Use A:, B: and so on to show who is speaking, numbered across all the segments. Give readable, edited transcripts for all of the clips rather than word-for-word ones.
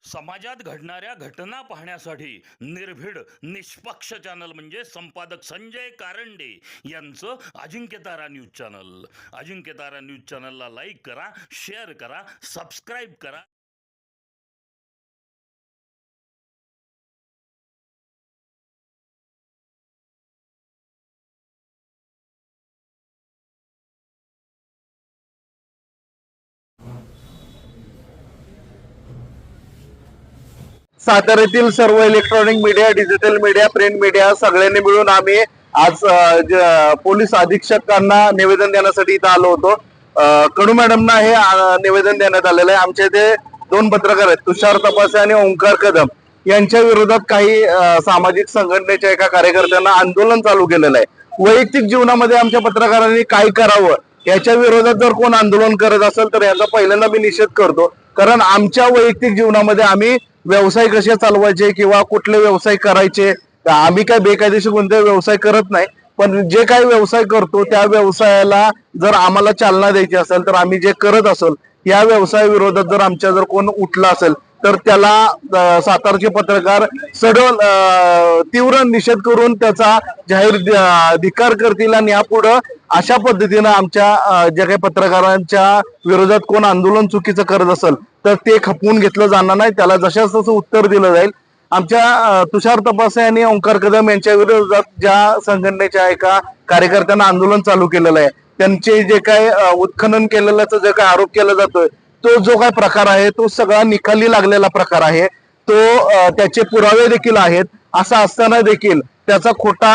A: समाजात घडणाऱ्या घटना पाहण्यासाठी निर्भीड निष्पक्ष चॅनल म्हणजे संपादक संजय कारंडे यांचं Ajinkyatara news channel. Ajinkyatara news चॅनलला लाईक करा, शेअर करा, सबस्क्राईब करा.
B: साताऱ्यातील सर्व electronic media, digital media, print media सगळ्यांनी मिळून आम्ही आज पोलीस अधीक्षकांना निवेदन देण्यासाठी इथं आलो होतो. कडू मॅडमना हे निवेदन देण्यात आलेलं आहे. आमचे ते दोन पत्रकार आहेत, तुषार तपासे आणि ओंकार कदम, यांच्या विरोधात काही सामाजिक संघटनेच्या एका कार्यकर्त्यांना आंदोलन चालू केलेलं आहे. वैयक्तिक जीवनामध्ये आमच्या पत्रकारांनी काय करावं याच्या विरोधात जर कोण आंदोलन करत असेल तर याचा पहिल्यांदा मी निषेध करतो. कारण आमच्या वैयक्तिक जीवनामध्ये आम्ही व्यवसाय कसे चालवायचे किंवा कुठले व्यवसाय करायचे, आम्ही काय बेकायदेशीर कोणते व्यवसाय करत नाही. पण जे काही व्यवसाय करतो त्या व्यवसायाला जर आम्हाला चालना द्यायची असेल तर आम्ही जे करत असेल या व्यवसाय विरोधात जर आमच्या जर कोण उठला असेल तर त्याला सातारचे पत्रकार सडोल तीव्र निषेध करून त्याचा जाहीर धिक्कार करतील आणि यापुढे अशा पद्धतीनं आमच्या ज्या काही पत्रकारांच्या विरोधात कोण आंदोलन चुकीचं करत असेल तर ते खपवून घेतलं जाणार नाही. त्याला जशाच तसं उत्तर दिलं जाईल. आमच्या तुषार तपासे आणि ओंकार कदम यांच्या विरोधात ज्या संघटनेच्या एका कार्यकर्त्यांना आंदोलन चालू केलेलं आहे, त्यांचे जे काय उत्खनन केलेल्याचा जे काय आरोप केला जातोय तो जो काय प्रकार आहे तो सगळा निकाली लागलेला प्रकार आहे. तो त्याचे पुरावे देखील आहेत. असं असताना देखील त्याचा खोटा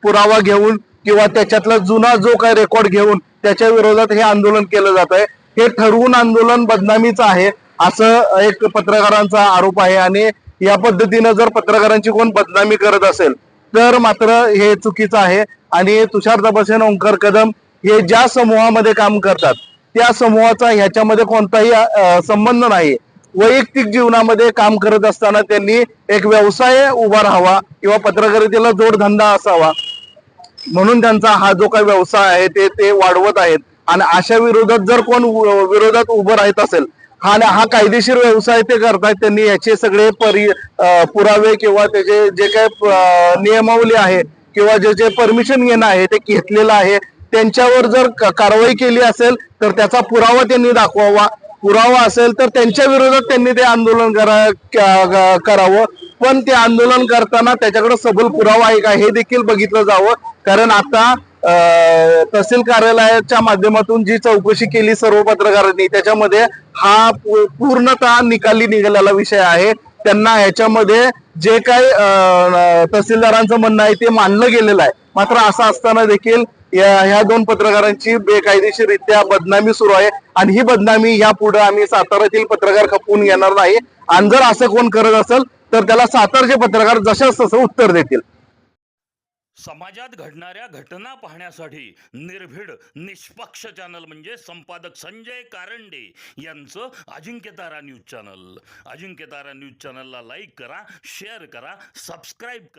B: पुरावा घेऊन किंवा त्याच्यातला जुना जो काय रेकॉर्ड घेऊन त्याच्या विरोधात हे आंदोलन केलं जात आहे. हे ठरवून आंदोलन बदनामीचं आहे असं एक पत्रकारांचा आरोप आहे. आणि या पद्धतीनं जर पत्रकारांची कोण बदनामी करत असेल तर मात्र हे चुकीचं आहे. आणि तुषार तपासे आणि ओंकार कदम हे ज्या समूहामध्ये काम करतात त्या समूहाचा ह्याच्यामध्ये कोणताही संबंध नाही. वैयक्तिक जीवनामध्ये काम करत असताना त्यांनी एक व्यवसाय उभा राहावा किंवा पत्रकारितेला जोडधंदा असावा म्हणून त्यांचा हा जो काही व्यवसाय आहे ते वाढवत आहेत. आणि अशा विरोधात जर कोण विरोधात उभं राहत असेल हा कायदेशीर व्यवसाय ते करतायत, त्यांनी याचे सगळे पुरावे किंवा त्याचे जे काही नियमावली आहे किंवा जे परमिशन घेणं आहे ते घेतलेलं आहे. त्यांच्यावर जर कारवाई केली असेल तर त्याचा पुरावा त्यांनी दाखवावा. पुरावा असेल तर त्यांच्या विरोधात त्यांनी ते आंदोलन करावं. पण ते आंदोलन करताना त्याच्याकडे सबल पुरावा आहे का हे देखील बघितलं जावं. कारण आता तहसील कार्यालयाच्या माध्यमातून जी चौकशी केली सर्व पत्रकारांनी त्याच्यामध्ये हा पूर्णतः निकाली निघालेला विषय आहे. त्यांना ह्याच्यामध्ये जे काही तहसीलदारांचं म्हणणं आहे ते मानलं गेलेलं आहे. मात्र असं असताना देखील ह्या दोन पत्रकारांची बेकायदेशीररित्या बदनामी सुरू आहे. आणि ही बदनामी यापुढे आम्ही साताऱ्यातील पत्रकार खपवून घेणार नाही. आणि जर असं कोण करत असेल तर त्याला सातारचे पत्रकार जशाच तसं उत्तर देतील.
A: समाजात घडणाऱ्या घटना पाहण्यासाठी निर्भीड निष्पक्ष चॅनल म्हणजे संपादक संजय कारंडे यांचं Ajinkyatara news channel. Ajinkyatara news चॅनलला लाईक करा, शेअर करा, सबस्क्राईब करा.